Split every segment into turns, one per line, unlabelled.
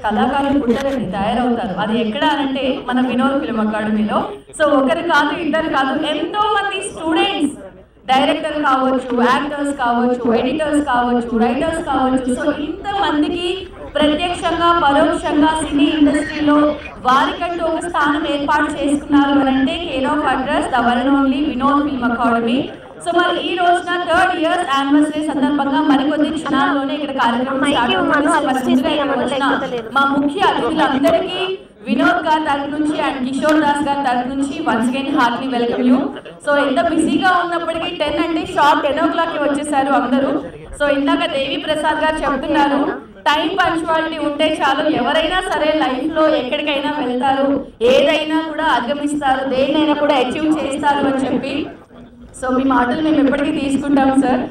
కళాకారులు పుట్టరండి, తయారవుతారు. అది ఎక్కడ అంటే మన వినోద్ ఫిల్మ్ అకాడమీలో. సో ఒకరు కాదు, ఇద్దరు కాదు, ఎంతో మంది స్టూడెంట్స్, డైరెక్టర్ కావచ్చు, యాక్టర్స్ కావచ్చు, ఎడిటర్స్ కావచ్చు, రైటర్స్ కావచ్చు. సో ఇంతమందికి ప్రత్యక్షంగా పరోక్షంగా సినీ ఇండస్ట్రీలో వారికంటూ ఒక స్థానం ఏర్పాటు చేసుకున్నారు అని అంటే care of address the one and only Vinod film academy. So మరి ఈ రోజున 3rd year యానివర్సరీ సందర్భంగా మరికొద్ది క్షణాల్లోనే ఇక్కడ కార్యక్రమం మా ముఖ్య అతిథులందరికీ వినోద్ గారి తరఫు నుంచి అండ్ కిషోర్ దాస్ గారి తరఫు నుంచి once again heartily welcome you. So ఎంత బిజీగా ఉన్నప్పటికీ 10 అంటే షార్ప్ 10 o'clock వచ్చేసారు అందరూ. సో ఇందాక దేవి ప్రసాద్ గారు చెప్తున్నారు, టైం పంక్చువాలిటీ ఉంటే చాలు, ఎవరైనా సరే లైఫ్లో ఎక్కడికైనా వెళ్తారు, ఏదైనా కూడా అధిగమిస్తారు, దేన్నైనా కూడా అచీవ్ చేస్తారు అని చెప్పి. సో మీ మాటలు మేము ఎప్పటికీ తీసుకుంటాం సార్.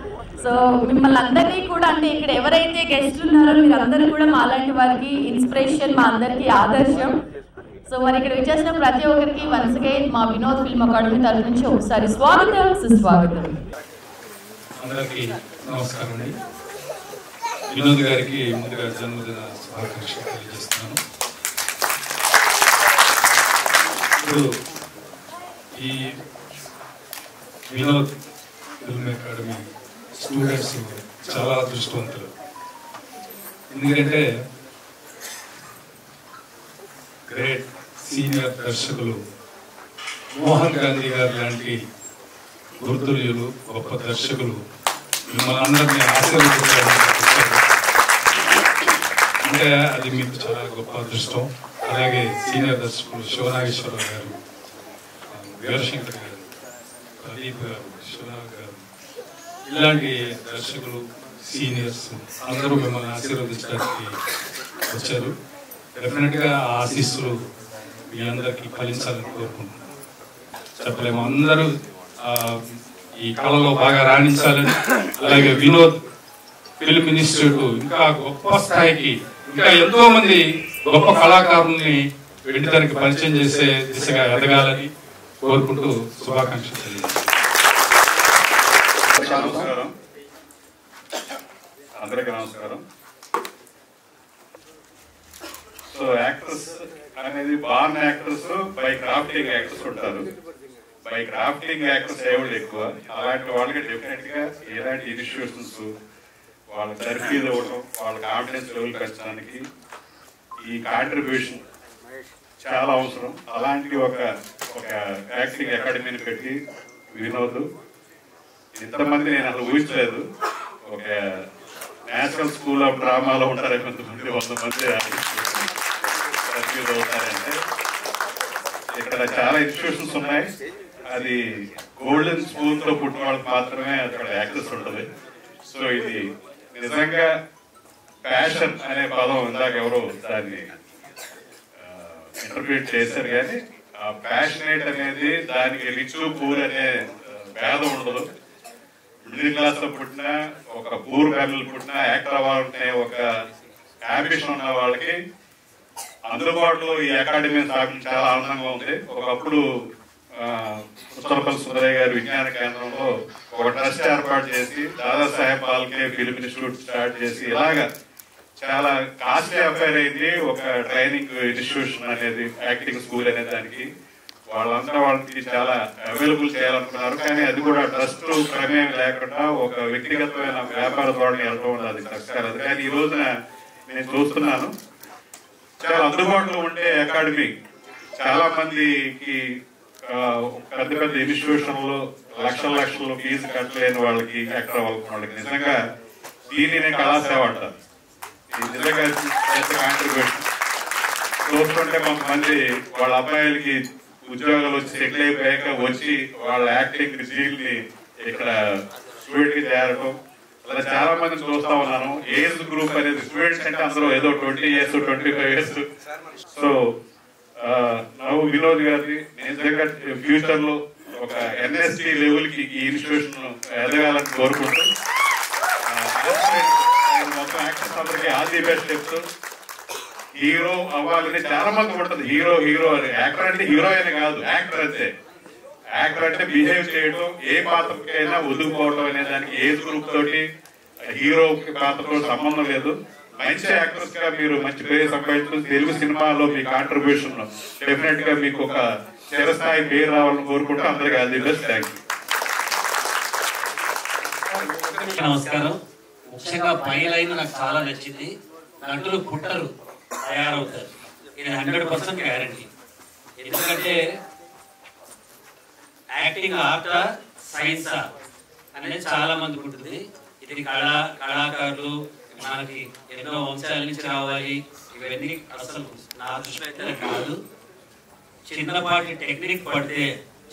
సో మిమ్మల్ని అందరినీ కూడా అంటే ఇక్కడ ఎవరైతే గెస్ట్లు ఉన్నారో మీరందరూ కూడా మాలాంటి వారికి ఇన్స్పిరేషన్, మా అందరికీ ఆదర్శం. సో మరి ఇక్కడ విచ్చేసిన ప్రతి ఒక్కరికి వన్స్ అగైన్ మా వినోద్ ఫిల్మ్ అకాడమీ తరఫు నుంచి ఒకసారి స్వాగతం, సుస్వాగతం.
అందరికీ నమస్కారం అండి. వినోద్ గారికి ముందుగా జన్మదిన శుభాకాంక్షలు తెలియజేస్తున్నాను. ఇప్పుడు ఈ వినోద్ ఫిల్మ్ అకాడమీ స్టూడెంట్స్ చాలా అదృష్టవంతులు. ఎందుకంటే గ్రేట్ సీనియర్ దర్శకులు మోహన్ గాంధీ గారు లాంటి గుర్తులు, గొప్ప దర్శకులు మిమ్మల్ని అందరినీ ఆశీర్వదించారు. అంటే అది మీకు చాలా గొప్ప అదృష్టం. అలాగే సీనియర్ దర్శకులు శివనాగేశ్వరరావు గారు, వీరశంకర్ గారు, ప్రదీప్ గారు, శివనాగ్ గారు, ఇలాంటి దర్శకులు సీనియర్స్ అందరూ మిమ్మల్ని ఆశీర్వదించడానికి వచ్చారు. డెఫినెట్గా ఆ ఆశీస్సులు మీ అందరికీ ఫలించాలని కోరుకుంటున్నాను. చెప్పలేము, అందరూ ఈ కళలో బాగా రాణించాలని, అలాగే వినోద్ ఫిల్మ్ ఇన్స్టిట్యూట్ ఇంకా గొప్ప స్థాయికి, ఇంకా ఎంతో మంది గొప్ప కళాకారుల్ని వెంటడానికి పరిచయం చేసే దిశగా ఎదగాలని కోరుకుంటూ శుభాకాంక్షలు తెలియజేస్తాను.
నమస్కారం, అందరికీ నమస్కారం. సో యాక్టర్స్ అనేది born actors, by crafting actors ఉంటారు. బై క్రాఫ్టింగ్ యాక్టర్స్ ఎవరు ఎక్కువ. అలాంటి వాళ్ళకి డెఫినెట్ గా ఎలాంటి ఇన్స్టిట్యూషన్స్ వాళ్ళ తర్ఫీదు ఇవ్వడం, వాళ్ళ కాన్ఫిడెన్స్ లెవెల్ పెంచడానికి ఈ కాంట్రిబ్యూషన్ చాలా అవసరం. అలాంటి ఒక యాక్టింగ్ అకాడమీని పెట్టి వినోద్ ఇంతమంది నేను అసలు ఊహించలేదు. ఒక నేషనల్ స్కూల్ ఆఫ్ డ్రామాలో ఉంటారు కొంతమంది, 100 మంది అవుతారంటే. ఇక్కడ చాలా ఇన్స్టిట్యూషన్స్ ఉన్నాయి. అది గోల్డెన్ స్పూన్ తో పుట్టిన వాళ్ళకి మాత్రమే అక్కడ యాక్సెస్ ఉంటుంది. సో ఇది నిజంగా ప్యాషన్ అనే పదం ఇందాక ఎవరో దాన్ని ఇంటర్ప్రిట్ చేశారు, కానీ ఆ ప్యాషనేట్ అనేది దానికి రిచ్ పూర్ అనే భేదం ఉండదు. మిడిల్ క్లాస్ లో పుట్టిన, ఒక పూర్ ఫ్యామిలీ పుట్టిన యాక్టర్ అవ్వాలంటే ఒక అంబిషన్ ఉన్న వాళ్ళకి అందుబాటులో ఈ అకాడమీ స్థాపించడం చాలా ఆనందంగా ఉంది. ఒకప్పుడు పుస్తకపల్లి సుందరయ్య గారి విజ్ఞాన కేంద్రంలో ఒక ట్రస్ట్ ఏర్పాటు చేసి Dadasaheb Phalke film institute start చేసి ఇలాగా చాలా కాస్ట్లీ అఫైర్ అయింది. ఒక ట్రైనింగ్ ఇన్స్టిట్యూషన్ అనేది, యాక్టింగ్ స్కూల్ అనే దానికి వాళ్ళందరూ వాళ్ళకి చాలా అవైలబుల్ చేయాలనుకున్నారు. కానీ అది కూడా ట్రస్ట్ ప్రమేయం లేకుండా ఒక వ్యక్తిగతమైన వ్యాపార ధోరణి వెళ్ళడం అది కష్టం. కానీ ఈ రోజున నేను చూస్తున్నాను, చాలా అందుబాటులో ఉండే అకాడమీ చాలా మందికి పెద్ద పెద్ద ఇన్స్టిట్యూషన్లో లక్షల ఫీజు కట్టలేని వాళ్ళకి, యాక్టర్ వాళ్ళకి నిజంగా దీనినే కళాసేవ అంటారు. ఇది నిజంగా పెద్ద కాంట్రిబ్యూషన్. చూస్తుంటే కొంతమంది వాళ్ళ అబ్బాయిలకి ఉద్యోగాలు వచ్చి సెటిల్ అయిపోయాక వచ్చి వాళ్ళ యాక్టింగ్ జీల్ని ఇక్కడ స్టూడెంట్ కి చేరడం, అలా చాలా మంది చూస్తా ఉన్నాను. ఏజ్ గ్రూప్ అనేది స్టూడెంట్స్ అంటే అందరూ ఏదో 20 years 25 years. సో నవ్వు వినోద్ గారిని నిజంగా ఫ్యూచర్ లో ఒక ఎన్ఎస్టీ లెవెల్ కి ఈ ఇన్స్టిట్యూషన్ ఎదగాలని కోరుకుంటూ మొత్తం యాక్టర్స్ అందరికి ఆల్ ది బెస్ట్ చెప్తూ, హీరో అవ్వాలని చాలా మంది ఉంటుంది. హీరో అని, యాక్టర్ అంటే హీరో అని కాదు, యాక్టర్ అంతే. యాక్టర్ అంటే బిహేవ్ చేయడం, ఏ పాత్రకైనా ఒదుగుకోవడం అనే దానికి ఏజ్ గ్రూప్ తోటి హీరో పాత్రతో సంబంధం లేదు. మంచి యాక్టర్స్ గా మీరు మంచి పేరు సంపాదించుకుని తెలుగు సినిమాలో మీ కాంట్రిబ్యూషన్ డెఫినెట్ గా మీకు ఒక చిరస్థాయి పేరు రావాలని కోరుకుంటూ అందరికీ all the best. Thank you.
నమస్కారం. ముఖ్యంగా పై లైన్ నాకు చాలా నచ్చింది. నటులు పుట్టరు, తయారవుతారు. ఇది 100% గ్యారంటీ. ఎందుకంటే యాక్టింగ్ ఆర్టా సైన్సా అనేది చాలా మందికి ఉంటుంది. ఇది కళాకారులు మనకి ఎన్నో వంశాల నుంచి రావాలి, ఇవన్నీ అసలు నా దృష్టిలో అయితే కాదు. చిన్నపాటి టెక్నిక్ పడితే,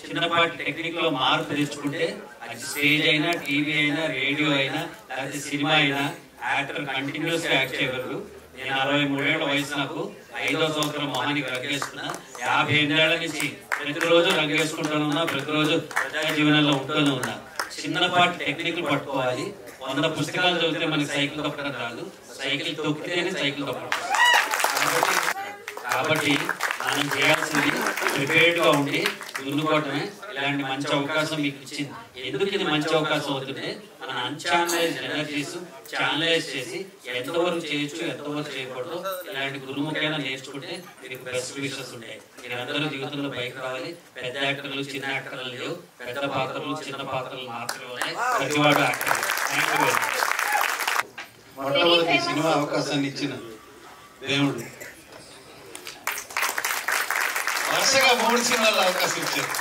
చిన్నపాటి టెక్నిక్ లో మార్పు తెచ్చుకుంటే అది స్టేజ్ అయినా, టీవీ అయినా, రేడియో అయినా, లేకపోతే సినిమా అయినా యాక్టర్ కంటిన్యూస్ గా యాక్ట్ చేయగలరు. నేను 63 ఏళ్ల వయసు, నాకు 5వ సంవత్సరం మొహానికి రంగేసుకున్నా. 58 ఏళ్ల నుంచి ప్రతిరోజు రంగేసుకుంటూనే, ప్రతిరోజు ప్రజా జీవనంలో ఉంటూనే ఉన్నా. చిన్నపాటి టెక్నిక్లు పట్టుకోవాలి. 100 పుస్తకాలు చదివితే మనకి సైకిల్ తొక్కడం రాదు, సైకిల్ తొక్కితేనే సైకిల్ తొక్కడం. కాబట్టి మనం చేయాల్సింది ప్రిపేర్డ్ గా ఉండి దున్నుకోవటమే. ఇలాంటి మంచి అవకాశం మీకు ఇచ్చింది. ఎందుకు ఇది మంచి అవకాశం అవుతుంటే, మన అన్ఛానలైజ్ ఎనర్జీస్ ఛానలైజ్ చేసి ఎంతవరకు చేయొచ్చు, ఎంతవరకు చేయకూడదు, ఇలాంటి గురుముఖైనా నేర్చుకుంటే మీకు బెస్ట్ విషెస్ ఉంటాయి. మీరందరూ జీవితంలో బయటకు రావాలి. పెద్ద యాక్టర్లు, చిన్న యాక్టర్లు లేవు. పెద్ద పాత్రలు, చిన్న పాత్రలు మాత్రమే ఉన్నాయి. ప్రతివాడు యాక్టర్. Thank you.
మొట్టమొదటి సినిమా అవకాశాన్ని ఇచ్చిన దేవుడు వరుసగా 3 సినిమాల్లో అవకాశం ఇచ్చారు.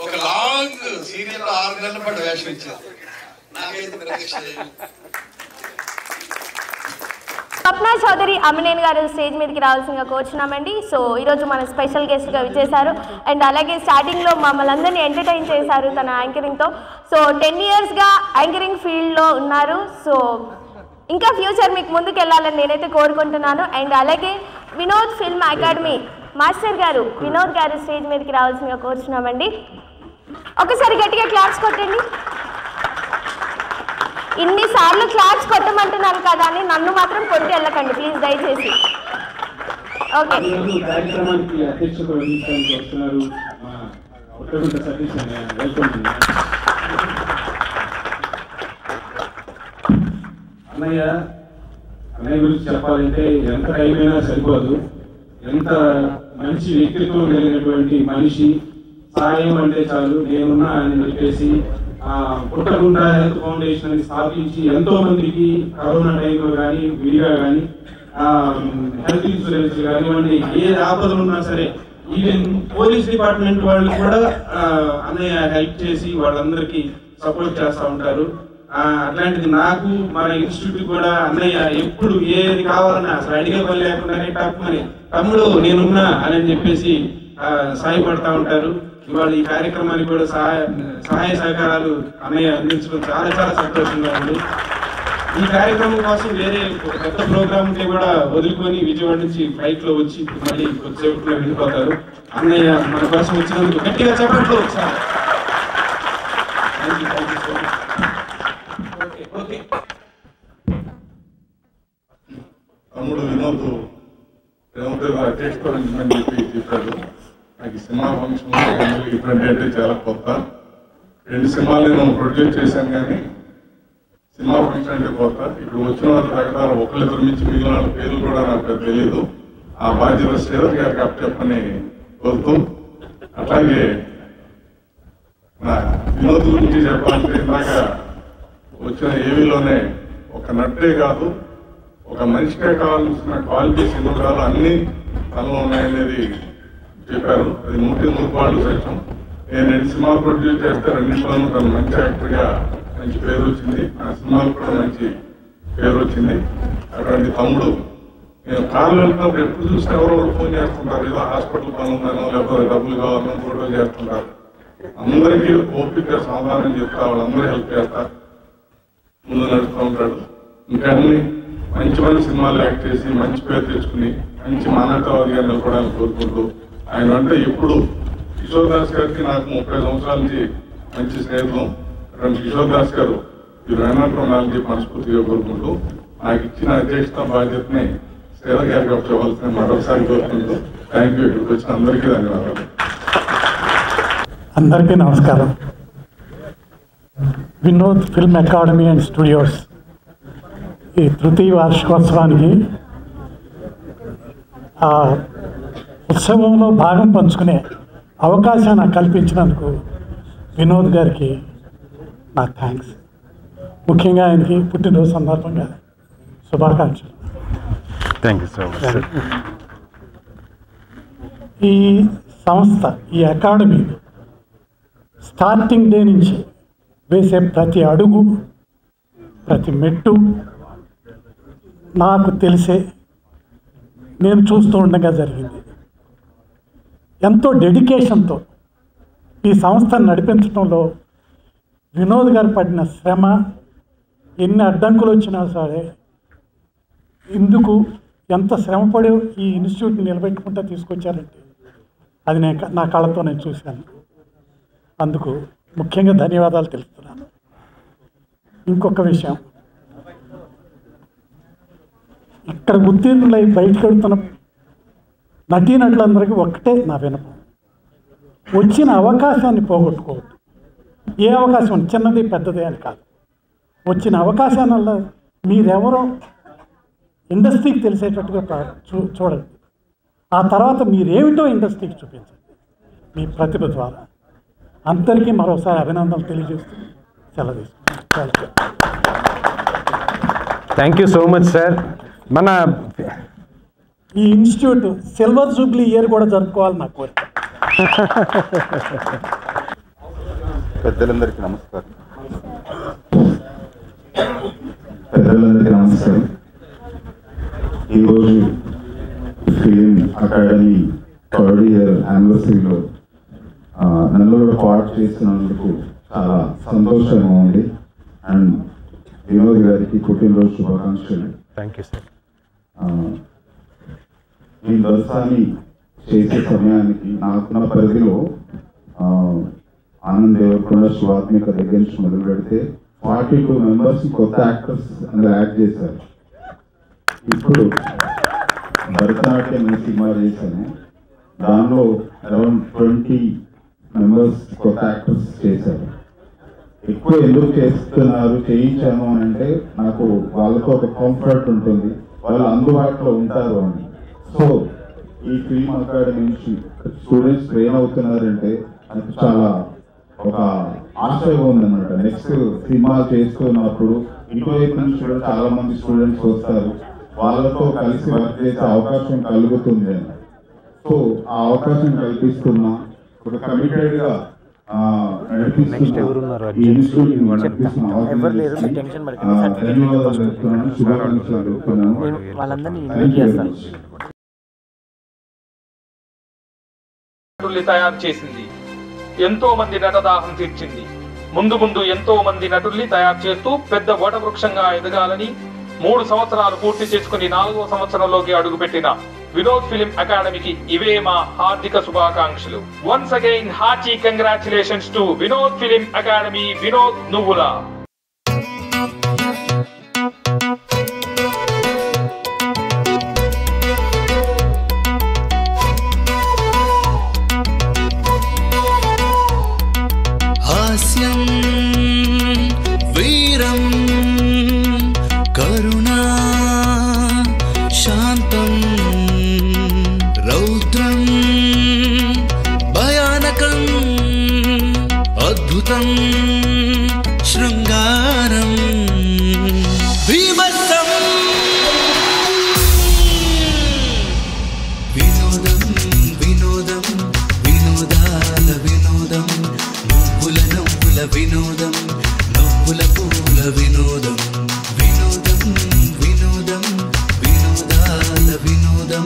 ఒక లాంగ్ సీరియల్ 6 నెలల పాటు వేషం ఇచ్చారు. నాకైతే ప్రత్యక్ష
స్వప్న చౌదరి అమ్మినేని గారు స్టేజ్ మీదకి రావాల్సిందిగా కోరుచున్నామండి. సో ఈరోజు మన స్పెషల్ గెస్ట్గా విచ్చేశారు. అండ్ అలాగే స్టార్టింగ్లో మమ్మల్ని అందరినీ ఎంటర్టైన్ చేశారు తన యాంకరింగ్తో. సో 10 ఇయర్స్గా యాంకరింగ్ ఫీల్డ్లో ఉన్నారు. సో ఇంకా ఫ్యూచర్ మీకు ముందుకు వెళ్ళాలని నేనైతే కోరుకుంటున్నాను. అండ్ అలాగే వినోద్ ఫిల్మ్ అకాడమీ మాస్టర్ గారు వినోద్ గారు స్టేజ్ మీదకి రావాల్సిందిగా కోరుచున్నామండి. ఒకసారి గట్టిగా క్లాప్స్ కొట్టండి. ఇన్నిసార్లు క్లాప్స్ కొట్టమంటున్నాను కదా అని నన్ను మాత్రం కొట్టి వెళ్ళకండి ప్లీజ్, దయచేసి. ఓకే.
కార్యక్రమానికి అధ్యక్షత వహించడానికి వస్తున్నారు ఉత్తరగుంట సతీష్ అనే. వెల్కమ్ అన్నయ్య. అన్నయ్య గురించి చెప్పాలంటే ఎంత టైం అయినా సరిపోదు. ఎంత మంచి వ్యక్తిత్వం కలిగినటువంటి మనిషి. సాయం అంటే చాలు నేనున్నా అని చెప్పేసి పుట్టగుంట హెల్త్ ఫౌండేషన్ అని స్థాపించి ఎంతో మందికి కరోనా టైంలో కానీ, విడిగా కానీ, హెల్త్ ఇన్సూరెన్స్ కానివ్వండి, ఏ ఆపదలు ఉన్నా సరే, ఈవెన్ పోలీస్ డిపార్ట్మెంట్ వాళ్ళు కూడా అన్నయ్య హెల్ప్ చేసి వాళ్ళందరికీ సపోర్ట్ చేస్తూ ఉంటారు. అట్లాంటిది నాకు మన ఇన్స్టిట్యూట్ కూడా అన్నయ్య ఎప్పుడు ఏది కావాలన్నా అసలు అడిగే పని లేకుండానే తప్పమని తమ్ముడు నేనున్నా అని చెప్పేసి సాయపడతా ఉంటారు. ఇవాళ ఈ కార్యక్రమానికి కూడా సహాయ సహకారాలు అన్నయ్య అందించడం చాలా చాలా సంతోషంగా ఉంది. ఈ కార్యక్రమం కోసం వేరే పెద్ద ప్రోగ్రామ్ ఉంటే కూడా వదులుకొని విజయవాడ నుంచి ఫ్లైట్ లో వచ్చి మళ్ళీ కొద్దిసేపట్లో వెళ్ళిపోతారు. అన్నయ్య మన కోసం వచ్చినందుకు గట్టిగా చెప్పట్లు ఒకసారి.
తమ్ముడు వినోద్ అధ్యక్షత వహించమని చెప్పాడు. నాకు సినిమా ఫంక్షన్ డిఫరెంట్ అంటే చాలా కొత్త. 2 సినిమాలు నేను ప్రొడ్యూస్ చేశాను కానీ సినిమా ఫంక్షన్ అంటే కొత్త. ఇప్పుడు వచ్చిన వాళ్ళ ప్రకారం ఒకళ్ళిద్దరు నుంచి మిగిలిన వాళ్ళ పేర్లు కూడా నాకు తెలియదు. ఆ బాధ్యత శ్రీధర్ గారికి అప్పచెప్పని కోరుతూ, అట్లాగే నా వినోద్ గురించి చెప్పాలంటే ఇందాక వచ్చిన ఏవీలోనే ఒక నటే కాదు, ఒక మనిషికే కావాల్సిన క్వాలిటీస్ ఎన్నో కాదు అన్ని తనలో ఉన్నాయనేది చెప్పారు. అది 100% సత్యం. నేను 2 సినిమాలు ప్రొడ్యూస్ చేస్తే 2 తను మంచి యాక్టర్గా మంచి పేరు వచ్చింది. ఆ సినిమాలు కూడా మంచి పేరు వచ్చింది. అటువంటి తమ్ముడు నేను కార్లు వెళ్తున్నప్పుడు ఎప్పుడు చూస్తే ఎవరో ఫోన్ చేస్తుంటారు, ఏదో హాస్పిటల్ పని ఉందనో లేకపోతే డబ్బులు కావాలనో ఫోటో చేస్తుంటారు. అందరికీ ఓపిక సమాధానం చెప్తా వాళ్ళందరూ హెల్ప్ చేస్తా ముందు నడుస్తూ ఉంటాడు. ఇంకా అన్ని మంచి మంచి సినిమాలు యాక్ట్ చేసి మంచి పేరు తెచ్చుకుని మంచి మానవతావాదిగా నిలబడాలని కోరుకుంటూ, ఆయన అంటే ఎప్పుడు కిషోర్ దాస్ గారికి నాకు 30 సంవత్సరాల నుంచి మంచి స్నేహితులు. అటువంటి కిషోర్ దాస్ గారు ఈ రైనాట్ ఉండాలని మనస్ఫూర్తిగా కోరుకుంటూ, నాకు ఇచ్చిన అధ్యక్షత బాధ్యతని శ్రీధర్ గారికి చెప్పవలసిన మరొకసారి కోరుకుంటూ థ్యాంక్ యూ. ఇక్కడికి వచ్చిన అందరికీ ధన్యవాదాలు.
అందరికీ నమస్కారం. Vinod film academy and studios ఈ తృతీయ వార్షికోత్సవానికి ఆ ఉత్సవంలో భాగం పంచుకునే అవకాశాన్ని నాకు కల్పించినందుకు వినోద్ గారికి నా థ్యాంక్స్. ముఖ్యంగా ఆయనకి పుట్టినరోజు సందర్భంగా శుభాకాంక్షలు.
Thank you so much.
ఈ సంస్థ, ఈ అకాడమీ స్టార్టింగ్ డే నుంచి వేసే ప్రతి అడుగు, ప్రతి మెట్టు నాకు తెలిసే నేను చూస్తూ ఉండగా జరిగింది. ఎంతో డెడికేషన్తో ఈ సంస్థను నడిపించడంలో వినోద్ గారు పడిన శ్రమ, ఎన్ని అడ్డంకులు వచ్చినా సరే ఇందుకు ఎంత శ్రమపడి ఈ ఇన్స్టిట్యూట్ని నిలబెట్టుకుంటూ తీసుకొచ్చారంటే అది నా కళ్ళతో నేను చూశాను. అందుకు ముఖ్యంగా ధన్యవాదాలు తెలుపుతున్నాను. ఇంకొక విషయం, ఇక్కడ ఉత్తీర్ణులై బయటకు వెళ్తున్న నటీనటులందరికీ ఒక్కటే నా వినపం, వచ్చిన అవకాశాన్ని పోగొట్టుకోవద్దు. ఏ అవకాశం, చిన్నది పెద్దది అని కాదు, వచ్చిన అవకాశాలలో మీరెవరో ఇండస్ట్రీకి తెలిసేటట్టుగా చూడండి. ఆ తర్వాత మీరేమిటో ఇండస్ట్రీకి చూపించండి మీ ప్రతిభ ద్వారా. అందరికీ మరోసారి అభినందనలు తెలియజేస్తూ సెలవు తీసుకుంటాను.
Thank you so much sir. మన
ఈ ఇన్స్టిట్యూట్ సిల్వర్ జూబ్లీ ఇయర్ కూడా జరుపుకోవాలి నా కోరిక.
పెద్దలందరికీ నమస్కారం. ఈరోజు ఫిలిం అకాడమీ థర్డ్ ఇయర్ యానివర్సరీలో నన్ను కూడా పార్ట్ చేసినందుకు చాలా సంతోషంగా ఉంది. అండ్ వినోద్ గారికి పుట్టినరోజు శుభాకాంక్షలు.
Thank you sir.
ఈ దర్శనాన్ని చేసే సమయానికి నాకున్న పరిధిలో ఆనంద్ దేవరకొండ, శివాత్మిక దగ్గర నుంచి మొదలు పెడితే 42 మెంబర్స్ కొత్త యాక్టర్స్ అందులో యాడ్ చేశారు. ఇప్పుడు భరతనాట్యం అనే సినిమా చేశాను, దానిలో అరౌండ్ 20 మెంబర్స్ కొత్త యాక్టర్స్ చేశారు. ఎక్కువ ఎందుకు చేయించాను అని అంటే నాకు వాళ్ళతో ఒక కంఫర్ట్ ఉంటుంది, వాళ్ళు అందుబాటులో ఉంటారు అని. సో ఈ ఫిల్మ్ అకాడమీ నుంచి స్టూడెంట్స్ ట్రైన్ అవుతున్నారంటే నాకు చాలా ఒక ఆశగా ఉందన్నమాట. నెక్స్ట్ సినిమాలు చేస్తున్నప్పుడు ఇటువైపు నుంచి కూడా చాలా మంది స్టూడెంట్స్ వస్తారు, వాళ్ళతో కలిసి వర్క్ చేసే అవకాశం కలుగుతుంది అని. సో ఆ అవకాశం కల్పిస్తున్నా, ఒక కమిటెడ్ గా ధన్యవాదాలు చెప్తున్నాను, శుభాకాంక్షలు చెప్తున్నాను.
తయారు చేసింది, ఎంతో మంది నటదాహం తీర్చింది. ముందు ముందు ఎంతో మంది నటుల్ని తయారు చేస్తూ పెద్ద వటవృక్షంగా ఎదగాలని 3 సంవత్సరాలు పూర్తి చేసుకుని 4వ సంవత్సరంలోకి అడుగుపెట్టిన వినోద్ ఫిలిం అకాడమీకి ఇవే మా హార్దిక శుభాకాంక్షలు. Once again hearty congratulations to Vinod film academy, Vinod నువ్వులా.
హాస్యం, వీరం, కరుణా, శాంతం, రౌద్రం, భయానకం, అద్భుతం, శృంగారం, భీభత్సం. వినోదం, వినోదం, వినోదాల వినోదం, నువ్వుల నవ్వుల వినోదం, నవ్వుల పూల వినోదం. వినోదం, వినోదం, వినోదాల వినోదం,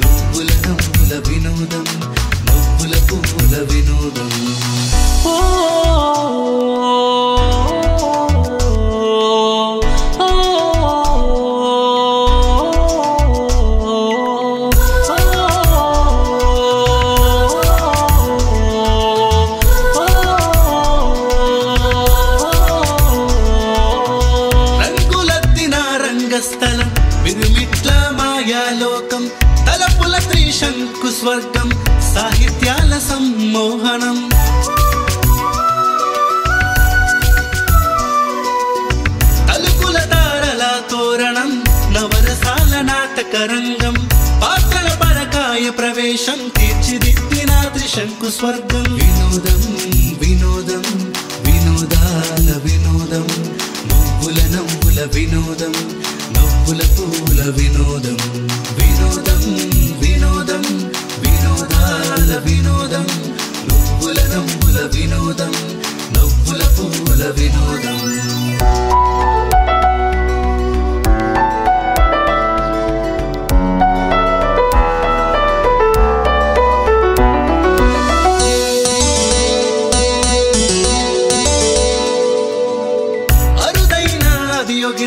నువ్వుల నవ్వుల వినోదం, నవ్వుల పూల వినోదం. స్థలం విరుమిట్ల మాయాలోకం, తలపుల త్రిశంకు స్వర్గం, సాహిత్యాల సమ్మోహనం. తలుపుల తారలతో తోరణం నవరసాల నాటక రంగం పాత్రల పరకాయ ప్రవేశం తీర్చిదిద్దిన త్రిశంకు స్వర్గం వినోదం వినోదం వినోదాల వినోదం నవ్వుల నవ్వుల వినోదం నవ్వుల పూల వినోదం వినోదం వినోదం వినోదాల వినోదం నవ్వుల నవ్వుల వినోదం నవ్వుల పూల వినోదం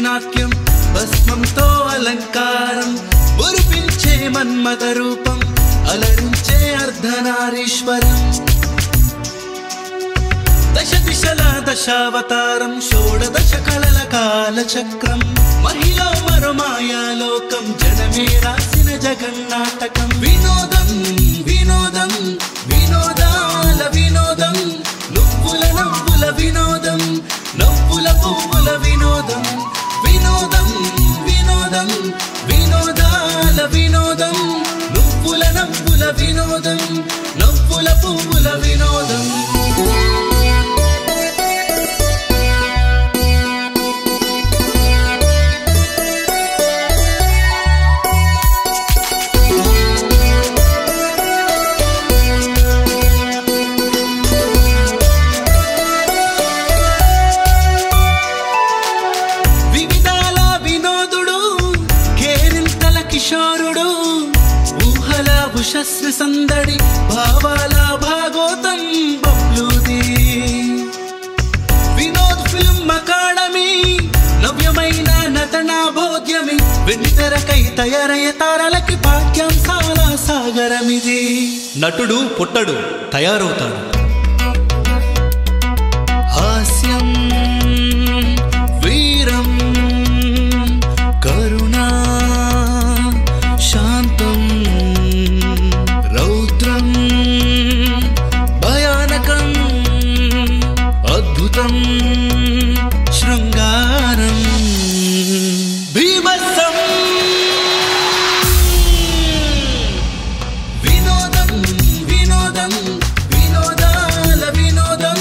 నాట్యం భస్మంతో అలంకారం మురిపించే మన్మథ రూపం అలరించే అర్ధనారీశ్వరం దశ దిశల దశావతారం షోడదశ కళల కాలచక్రం మహిళ మరో మాయాలోకం జనమే రాసిన జగన్నాటకం వినోదం వినోదం వినోదాల వినోదం నువ్వుల నవ్వుల వినోదం నవ్వుల పువ్వుల వినోదం వినోదం వినోదం వినోదాల వినోదం నువ్వుల నవ్వుల వినోదం నవ్వుల పువ్వుల వినోదం కిషోరుడు ఊహల ఉషశ్రీ సందడి భావాల భాగోతం బబ్లూది వినోద్ ఫిల్మ్ అకాడమీ నవ్యమైన నటనా బోధ్యమి వెండితెరకై తయారయ్యే తారలకి పాఠ్యాంశాల సాగరమిది నటుడు పుట్టడు తయారవుతాడు హాస్యం వీరం కరుణా శాంతం రౌద్రం భయానకం అద్భుతం శృంగారం బీభత్సం వినోదం వినోదం వినోదాల వినోదం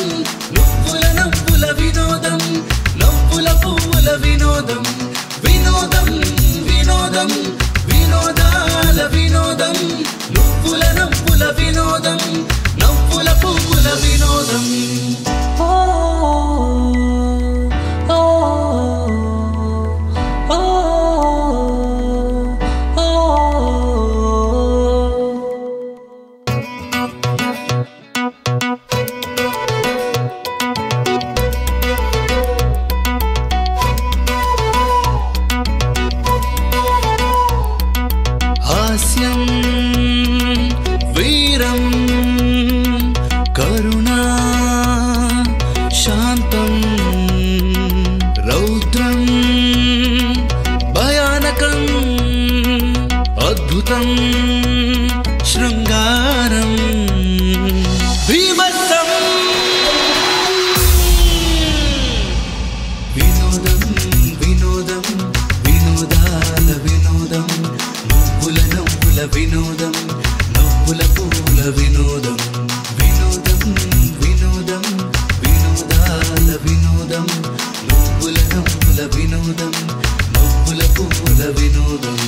నువ్వుల నవ్వుల వినోదం నవ్వుల పువ్వుల వినోదం వినోదం వినోదం వినోదాల వినోదం నువ్వుల నవ్వుల వినోదం నవ్వుల పువ్వుల వినోదం హాస్యం వీరం కరుణా శాంతం రౌద్రం భయానకం అద్భుతం శృంగారం బీభత్సం వినోదం వినోదం వినోదాల వినోదం నువ్వుల నవ్వుల వినోదం నవ్వుల పూల వినోదం వినోదం వినోదం వినోదాల వినోదం నువ్వుల నవ్వుల వినోదం నవ్వుల పూల వినోదం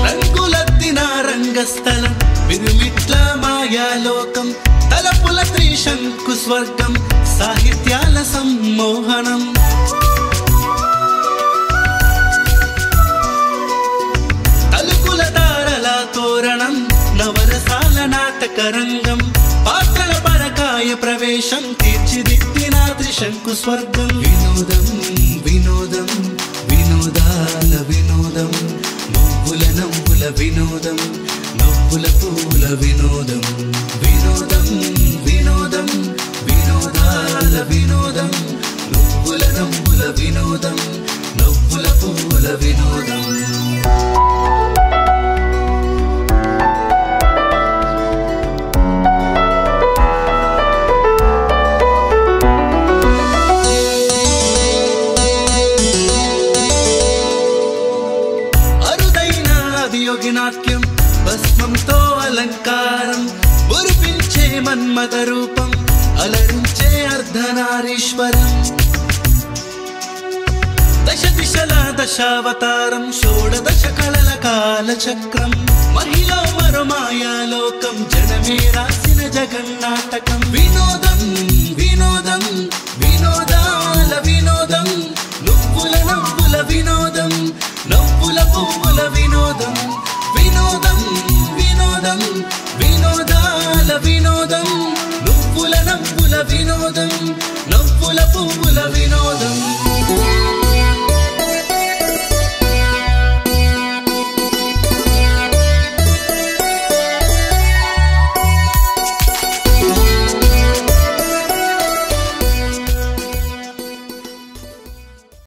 రంగులద్దిన రంగస్థలం విరుమిట్ల మాయాలోకం తలపుల త్రిశంకు స్వర్గం సాహిత్యాల సమ్మోహనం తలుకుల తారల తోరణం నవరసాల నాటక రంగం పాత్రల పరకాయ ప్రవేశం తీర్చిదిద్దిన త్రిశంకు స్వర్గం వినోదం వినోదం వినోదాల వినోదం నువ్వుల నవ్వుల వినోదం నవ్వుల పూల వినోదం వినోదం వినోదం వినోదా వినోదాల వినోదం నువ్వుల నవ్వుల వినోదం నవ్వుల పువ్వుల వినోదం అరుదైన ఆదియోగి నాట్యం భస్మంతో అలంకారం మురిపించే మన్మథ రూపం అలరించే అర్ధనారీశ్వరం దశ దిశల దశావతారం షోడదశ కళల కాలచక్రం మహిళా మరో మాయాలోకం జనమే రాసిన జగన్నాటకం వినోదం వినోదం వినోదాల వినోదం నువ్వుల నవ్వుల వినోదం నవ్వుల పువ్వుల వినోదం వినోదం వినోదం వినోదాల వినోదం నువ్వుల నవ్వుల వినోదం నవ్వుల పువ్వుల వినోదం